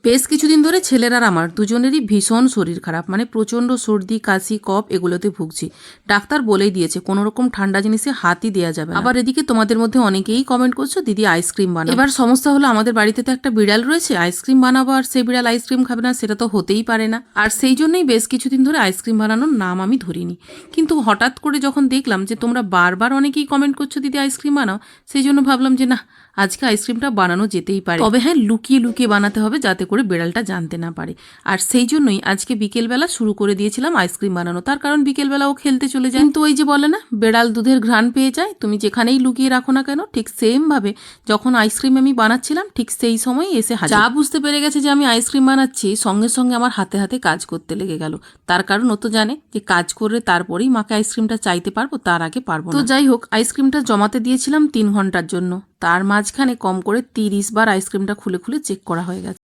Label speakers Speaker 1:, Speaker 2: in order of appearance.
Speaker 1: বেশ কিছুদিন ধরে ছেলের আর আমার দুজনেরই ভীষণ শরীর খারাপ, মানে প্রচণ্ড সর্দি কাশি কফ এগুলোতে ভুগছি। ডাক্তার বলেই দিয়েছে কোনো রকম ঠান্ডা জিনিসে হাতই দেওয়া যাবে না। আবার এদিকে তোমাদের মধ্যে অনেকেই কমেন্ট করছো দিদি আইসক্রিম বানাও। এবার সমস্যা হলো আমাদের বাড়িতে তো একটা বিড়াল রয়েছে, আইসক্রিম বানাবো আর সেই বিড়াল আইসক্রিম খাবে না, সেটা তো হতেই পারে না। আর সেই জন্যই বেশ কিছুদিন ধরে আইসক্রিম বানানোর নাম আমি ধরিনি। কিন্তু হঠাৎ করে যখন দেখলাম যে তোমরা বারবার অনেকেই কমেন্ট করছো দিদি আইসক্রিম বানাও, সেই জন্য ভাবলাম যে না, আজকে আইসক্রিমটা বানানো যেতেই পারে। তবে হ্যাঁ, লুকিয়ে লুকিয়ে বানাতে হবে যাতে করে বেড়ালটা জানতে না পারে। আর সেই জন্যই আজকে বিকেলবেলা শুরু করে দিয়েছিলাম আইসক্রিম বানানো। তার কারণ বিকেলবেলা ও খেলতে চলে যায়। কিন্তু ওই যে বলে না, বেড়াল দুধের ঘ্রাণ পেয়ে যায়, তুমি যেখানেই লুকিয়ে রাখো না কেন, ঠিক সেম ভাবে যখন আইসক্রিম আমি বানাচ্ছিলাম ঠিক সেই সময় এসে হাজির। যা বুঝতে পেরে গেছে যে আমি আইসক্রিম বানাচ্ছি, সঙ্গে সঙ্গে আমার হাতে হাতে কাজ করতে লেগে গেল। তার কারণ ও তো জানে যে কাজ করে তারপরেই মাকে আইসক্রিমটা চাইতে পারবো, তার আগে পারবো না। তো যাই হোক, আইসক্রিমটা জমাতে দিয়েছিলাম 3 ঘন্টার জন্য। তার মাঝখানে কম করে 30 বার আইসক্রিমটা খুলে খুলে চেক করা হয়ে গেছে।